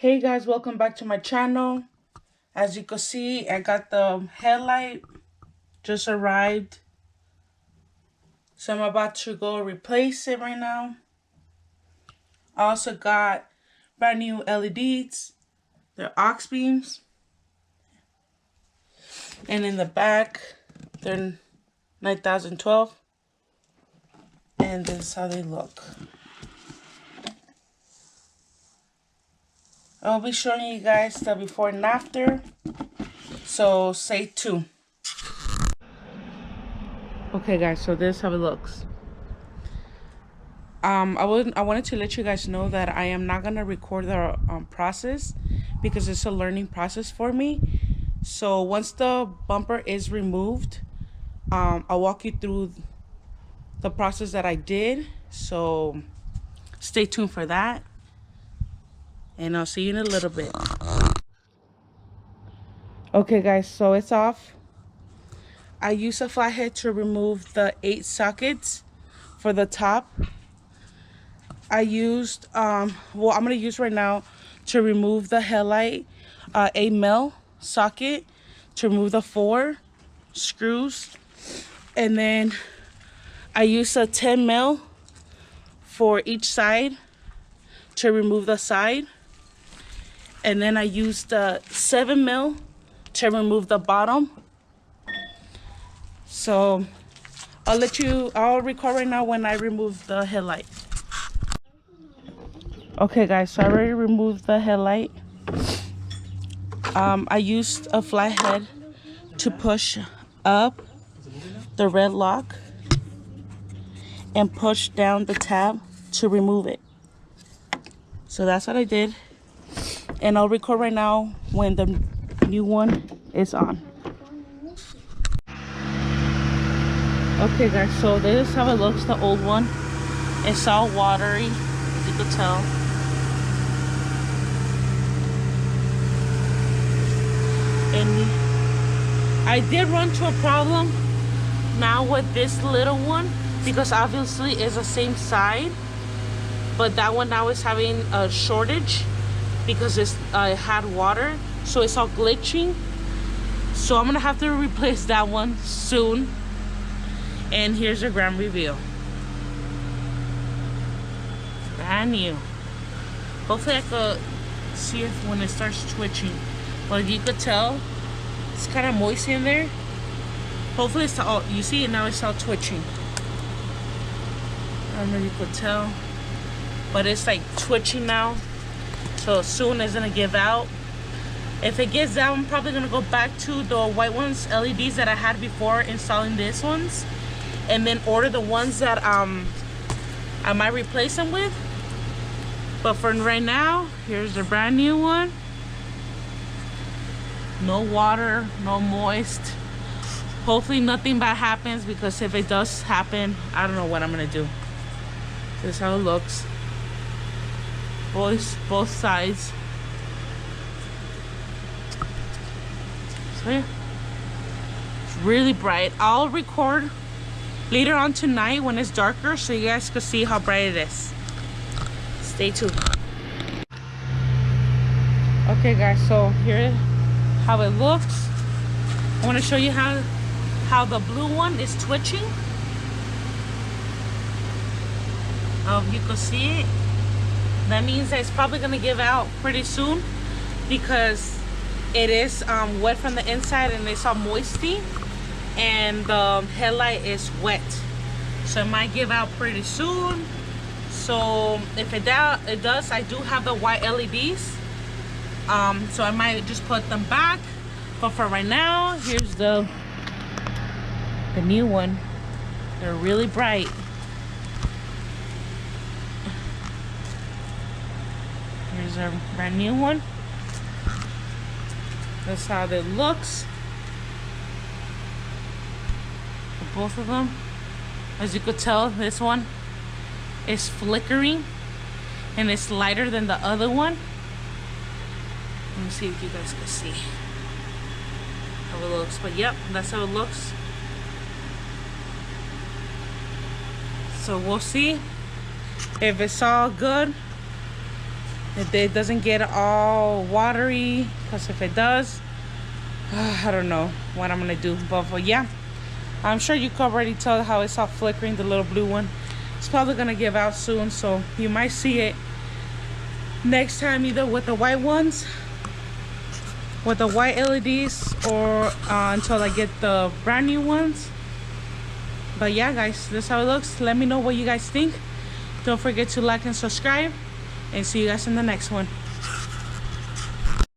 Hey guys, welcome back to my channel. As you can see, I got the headlight just arrived, so I'm about to go replace it right now. I also got brand new LEDs. They're Auxbeams, and in the back they're 9012, and this is how they look. I'll be showing you guys the before and after, so stay tuned. Okay guys, so this is how it looks. I wanted to let you guys know that I am not gonna record the process because it's a learning process for me. So once the bumper is removed, I'll walk you through the process that I did. So stay tuned for that, and I'll see you in a little bit. Okay guys, so it's off. I used a flathead to remove the 8 sockets for the top. I used, I'm going to use right now to remove the headlight, a mil socket to remove the 4 screws. And then I used a 10 mil for each side to remove the side. And then I used the 7 mil to remove the bottom. So I'll record right now when I remove the headlight. Okay guys, so I already removed the headlight. I used a flathead to push up the red lock and push down the tab to remove it. So that's what I did. And I'll record right now when the new one is on. Okay guys, so this is how it looks, the old one. It's all watery, as you can tell. And I did run into a problem now with this little one, because obviously it's the same side, but that one now is having a shortage because it had water, so it's all glitching. So I'm gonna have to replace that one soon. And here's a grand reveal. Brand new. Hopefully I could see it when it starts twitching. But you could tell it's kind of moist in there. Hopefully it's all, you see it now, it's all twitching. I don't know if you could tell, but it's like twitching now. So soon it's gonna give out. If it gives out, I'm probably gonna go back to the white ones, LEDs that I had before installing these ones, and then order the ones that I might replace them with. But for right now, here's the brand new one. No water, no moist. Hopefully nothing bad happens, because if it does happen, I don't know what I'm gonna do. This is how it looks. Both sides. So yeah, it's really bright. I'll record later on tonight when it's darker, so you guys can see how bright it is. Stay tuned. Okay guys, so here how it looks. I want to show you how the blue one is twitching. You can see it. That means that it's probably going to give out pretty soon, because it is wet from the inside and it's all moisty, and the headlight is wet, so it might give out pretty soon. So if it does, I do have the white LEDs, so I might just put them back. But for right now, here's the new one. They're really bright. Here's a brand new one. That's how it looks. Both of them. As you could tell, this one is flickering and it's lighter than the other one. Let me see if you guys can see how it looks. But yep, that's how it looks. So we'll see if it's all good. it doesn't get all watery, because if it does, I don't know what I'm gonna do. But yeah, I'm sure you can already tell how it's all flickering, the little blue one. It's probably gonna give out soon, so you might see it next time either with the white ones, with the white LEDs, or until I get the brand new ones. But yeah guys, this is how it looks. Let me know what you guys think. Don't forget to like and subscribe, and see you guys in the next one.